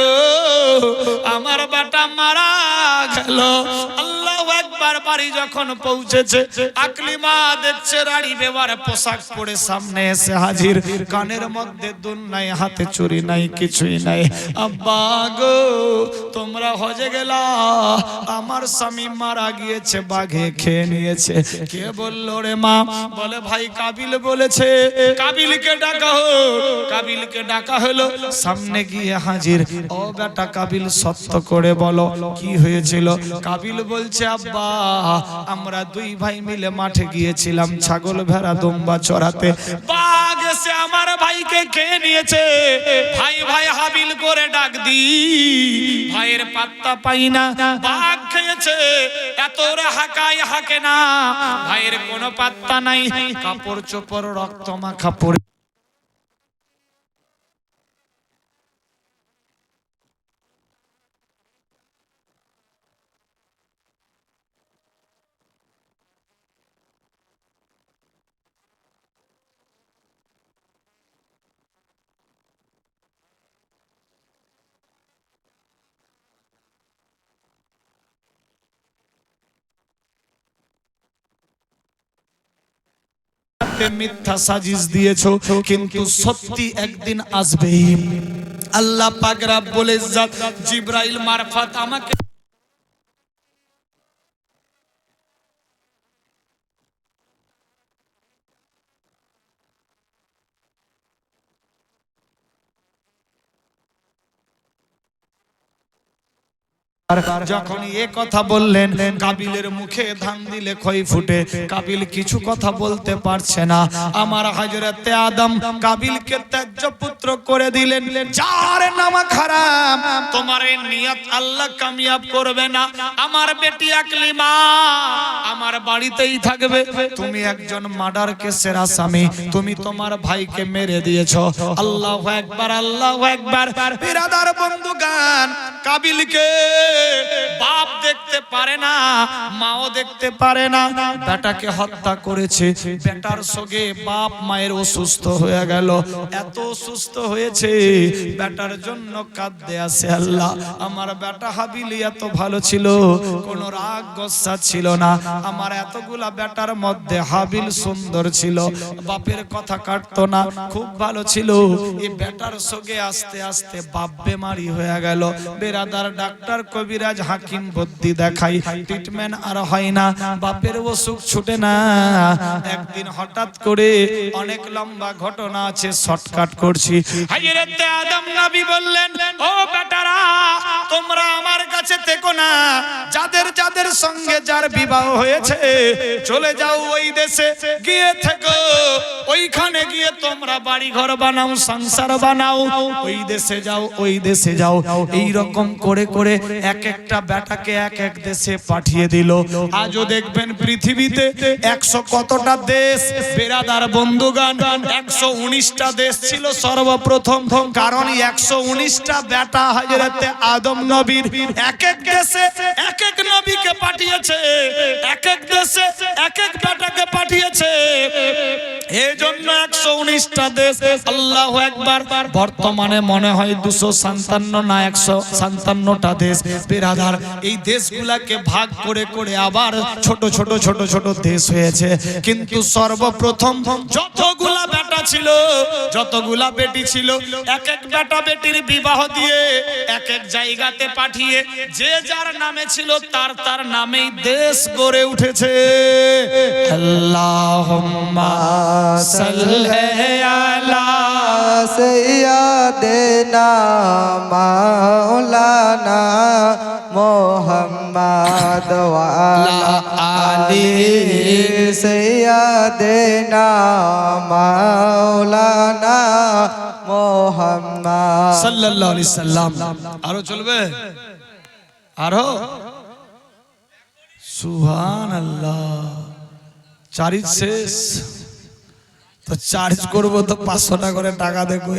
আমার বেটা মারা গেল। আল্লাহু আকবার। বাড়ি যখন পৌঁছেছে, আকলিমা দেখছে রাড়ি বেবার পোশাক পরে সামনে এসে হাজির, কানের মধ্যে দুল নাই, হাতে চুরি নাই, কিছুই নাই। আব্বা গো, তোমরা হজে গেলা, আমার স্বামী মারা গিয়েছে, বাঘে খেয়ে নিয়েছে। কে বললো রে মা? বলে ভাই কাবিল বলেছে। কাবিলকে ডাকা হলো, কাবিলকে ডাকা হলো, সামনে গিয়ে হাজির। ও বেটা কাবিল, সত্য করে বলো কি হয়েছিল? কাবিল বলছে, আব্বা আমরা দুই ভাই মিলে মাঠে গিয়েছিলাম ছাগল ভেড়া দুম্বা চড়াতে, বাঘ এসে আমার ভাইকে খেয়ে নিয়েছে। ভাই ভাই হাবিল করে ডাক দি, ভাইয়ের পাত্তা পাই না, বাঘ খেয়েছে। এত রে হাকাই হাকে না, ভাইয়ের কোনো পাত্তা নাই। কাপড় চোপড় রক্ত মাখা পড়ে দুনিয়াতে মিথ্যা সাজিশ দিয়েছো, কিন্তু সত্যি একদিন আসবে। আল্লাহ পাক রব্বুল ইজ্জত জিবরাইল মারফত আমাকে যখন এ কথা বললেন, কাবিলের মুখে ধান দিলে খই ফুটে। কাবিল কিছু কথা বলতে পারছে না। আমার হযরতে আদম কাবিলকে ত্যায্য পুত্র করে দিলেন। যার নাম খারাপ, তোমার এই নিয়ত আল্লাহ কামিয়াব করবে না। আমার বেটি আকলিমা আমার বাড়িতেই থাকবে। তুমি একজন মার্ডার কেসের আসামি, তুমি তোমার ভাইকে মেরে দিয়েছো। আল্লাহু আকবার, আল্লাহু আকবার। বিরাদার বন্ধুগান, কাবিলকে বাপ দেখতে পারে না, মাও দেখতে পারে না, বেটাকে হত্যা করেছে। বেটার সঙ্গে বাপ মায়ের অসুস্থ হয়ে গেল। এত অসুস্থ হয়েছে, বেটার জন্য কাঁদতে আসে। আল্লাহ, আমার বেটা হাবিল এত ভালো ছিল, কোনো রাগ গোসা ছিল না। আমার এতগুলা বেটার মধ্যে হাবিল সুন্দর ছিল, বাপের কথা কাটতো না, খুব ভালো ছিল। এই বেটার সঙ্গে আস্তে আস্তে বাপ বেমারি হয়ে গেল। বেরাদার ডাক্তার কবিরাজ হাকিম বুদ্ধি দেখাই, ট্রিটমেন্ট আর হয় না, বাপের অসুখ ছুটে না। একদিন হঠাৎ করে, অনেক লম্বা ঘটনা আছে, শর্টকাট করছি। হযরতে আদম নবী বললেন, ও বেটারা, তোমরা আমার কাছে থেকো না। যাদের যাদের সঙ্গে যার বিবাহ হয়েছে, চলে যাও ওই দেশে গিয়ে থেকো। ওইখানে গিয়ে তোমরা বাড়ি ঘর বানাও, সংসার বানাও। ওই দেশে যাও, ওই দেশে যাও। এই রকম করে করে এক একটা বেটাকে এক এক দেশে পাঠিয়ে দিল। আজও দেখবেন পৃথিবীতে 100 কতটা দেশ। বেরাদার বন্ধুগান, 119টা দেশ ছিল সর্বপ্রথম। কারণ 119টা বেটা হযরতে আদম নবীর এক এক দেশে এক এক নবীকে পাঠিয়েছে, এক এক দেশে এক এক বেটাকে পাঠিয়েছে। এই জন্য 119টা দেশ। আল্লাহু আকবার। বর্তমানে মনে হয় 257 না 157টা দেশ। বিরাদার, এই দেশগুলাকে ভাগ করে করে আবার ছোট ছোট ছোট ছোট দেশ হয়েছে। কিন্তু সর্বপ্রথম যতগুলা বেটা ছিল, যতগুলা বেটি ছিল, এক এক বেটা বেটির বিবাহ দিয়ে এক এক জায়গাতে পাঠিয়ে যে যার নামে ছিল তার তার নামেই দেশ গড়ে উঠেছে। আল্লাহুম্মা সাল্লি আলা সাইয়্যিদিনা মাওলানা মুহাম্মদ ওয়া আলা আলি সাইয়্যিদিনা মাওলানা মুহাম্মদ সাল্লাল্লাহু আলাইহি সাল্লাম। আরো চলবে, আরো। সুবহানাল্লাহ। চার্জ শেষ তো চার্জ করবো তো 500 টাকা করে টাকা দেখো।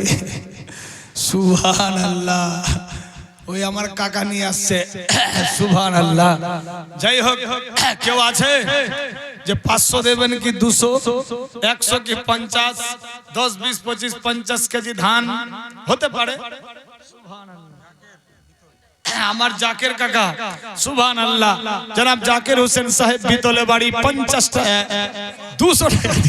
সুবহানাল্লাহ। ওই আমার কাকা নিয়ে আসছে। সুবহানাল্লাহ। যাই হোক, কেউ আছে যে 500 দেবেন কি 200, 100 কি 50, 10, 20, 25, 50 কেজি ধান হতে পারে। আমার জাকের কাকা, সুবহানাল্লাহ, জনাব জাকির হোসেন সাহেব বিতলে বাড়ি, 50 টাকা 200 টাকা।